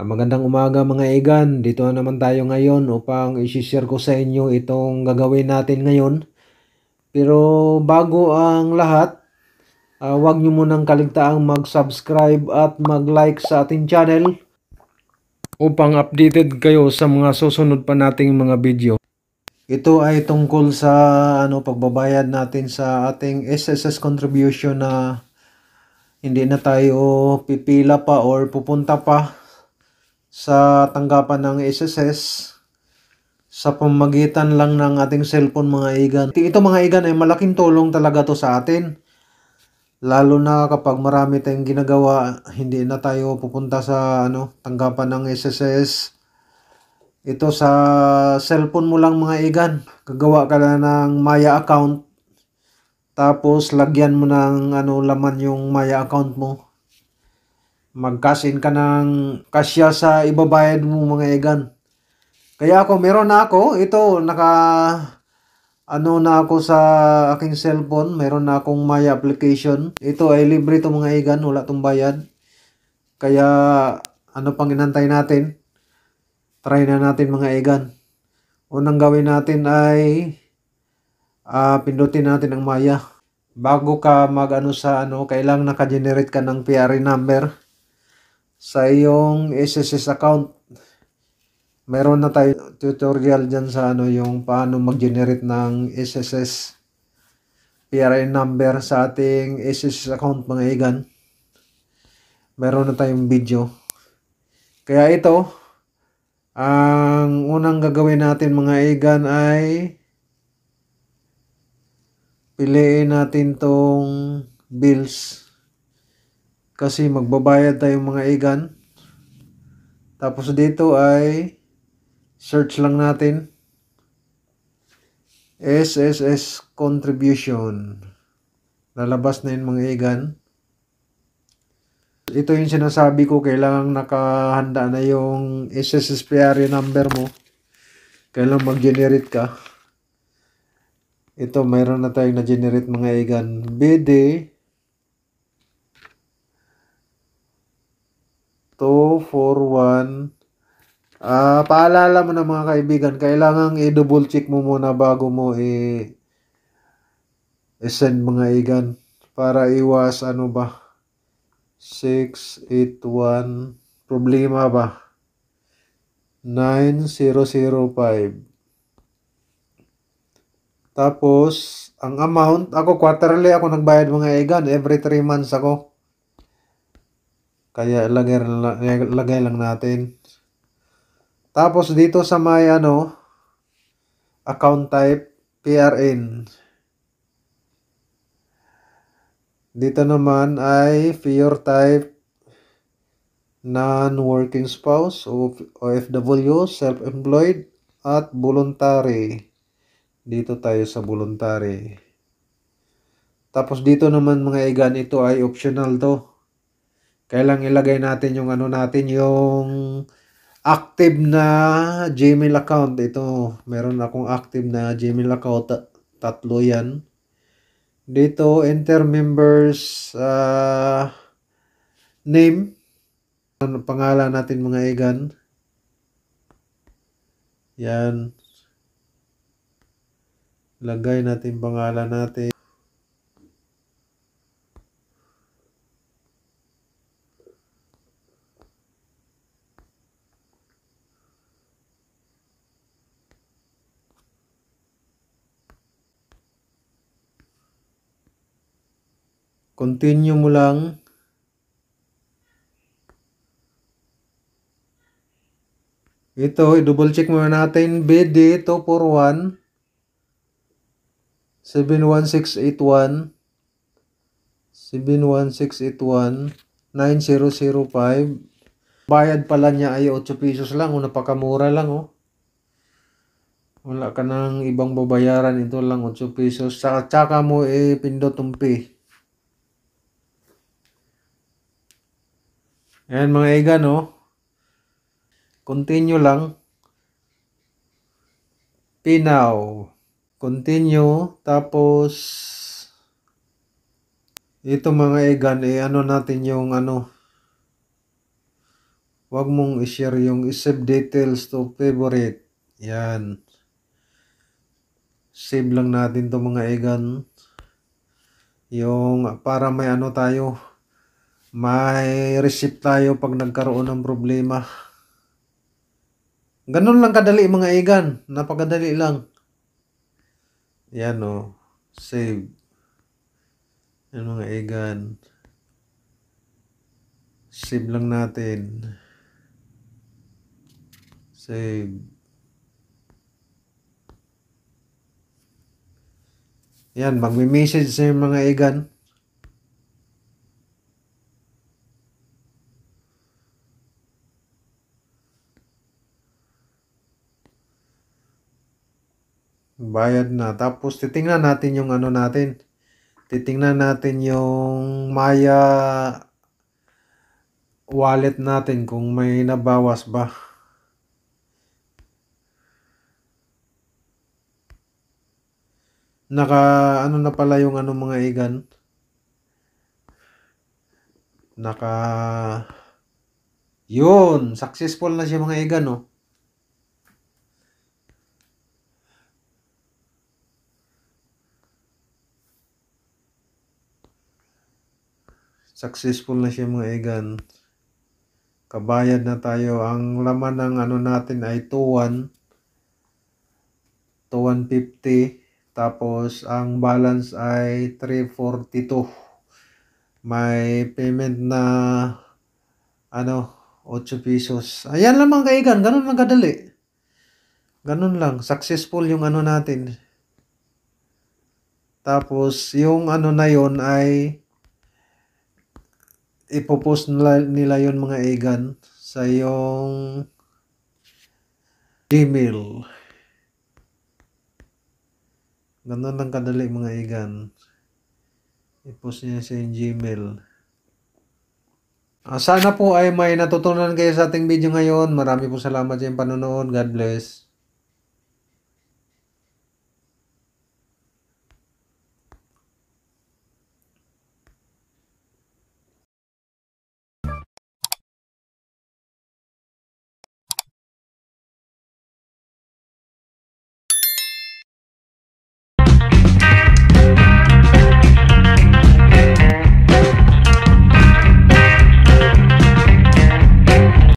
Magandang umaga mga Egan. Dito na naman tayo ngayon upang i-share ko sa inyo itong gagawin natin ngayon. Pero bago ang lahat, huwag nyo munang kaligtaang mag-subscribe at mag-like sa ating channel upang updated kayo sa mga susunod pa nating mga video. Ito ay tungkol sa pagbabayad natin sa ating SSS contribution na hindi na tayo pipila pa or pupunta pa sa tanggapan ng SSS sa pamamagitan lang ng ating cellphone mga Egan. Ito mga Egan ay malaking tulong talaga to sa atin. Lalo na kapag marami tayong ginagawa, hindi na tayo pupunta sa tanggapan ng SSS. Ito sa cellphone mo lang mga Egan. Gagawa ka na ng Maya account. Tapos lagyan mo ng laman yung Maya account mo. Mag-cash in ka ng kasya sa ibabayad mo mga Egan. Kaya meron na ako. Ito, na ako sa aking cellphone. Meron na akong Maya application. Ito ay libre to mga Egan. Wala tong bayad. Kaya, pang inantay natin? Try na natin mga Egan. Unang gawin natin ay pindutin natin ang Maya. Bago ka kailangan naka-generate ka ng PRA number sa iyong SSS account. Meron na tayo tutorial dyan sa yung paano mag-generate ng SSS PRA number sa ating SSS account mga Egan. Meron na tayong video. Kaya ito, ang unang gagawin natin mga Egan ay piliin natin tong bills. Kasi magbabayad tayo mga Egan. Tapos dito ay search lang natin SSS contribution. Lalabas na yun mga Egan. Ito yung sinasabi ko, kailangan nakahanda na yung SSS PRA number mo. Kailangan mag-generate ka. Ito, mayroon na tayong na-generate mga Egan. BD 241. Paalala mo na mga kaibigan, kailangan i-double check mo muna bago mo i-send mga Egan para iwas 681 problema ba 9005. Tapos ang amount, ako quarterly ako nagbayad mga Egan, every 3 months ako. Kaya lagay lang natin. Tapos dito sa may account type PRN. Dito naman ay pure type non-working spouse o OFW, self-employed at voluntary. Dito tayo sa voluntary. Tapos dito naman mga Egan, ito ay optional to. Kailangan ilagay natin yung yung active na Gmail account. Ito, meron akong active na Gmail account. Tatlo yan. Dito, enter members name. Pangalan natin mga Egan. Yan. Lagay natin pangalan natin. Continue mo lang. Ito, i-double check muna natin. BD 241 71681 71681 9005. Bayad pala niya ay 8 pesos lang. Napakamura lang Wala ka nang ibang babayaran. Ito lang 8 pesos. Tsaka mo pindot ang pay. Ayan mga Egan Continue lang. Pay now. Continue. Tapos ito mga Egan natin yung Huwag mong i-share yung save details to favorite. Yan. Save lang natin to mga egan. Yung para may ano tayo, may receipt tayo pag nagkaroon ng problema. Ganun lang kadali mga egan. Napakadali lang. Yan o. Save. Yan mga egan. Save lang natin. Save. Yan. Magme-message sa mga egan. Bayad na. Tapos titingnan natin yung ano natin. Titingnan natin yung Maya wallet natin kung may nabawas ba. Naka ano na pala yung ano mga egan. Naka yun. Successful na siya mga egan no. Successful na siya mga egan. Kabayad na tayo. Ang laman ng ano natin ay 2,150. Tapos ang balance ay 342. May payment na ano 8 pesos. Ayan lang mga kaigan. Ganun lang kadali. Ganun lang. Successful yung ano natin. Tapos yung ano na yon ay ipopost nila yon mga egan sa yung Gmail. Ganun lang kadali mga egan. I-post niya sa yung Gmail. Sana po ay may natutunan kayo sa ating video ngayon. Marami po salamat sa inyong panonood. God bless.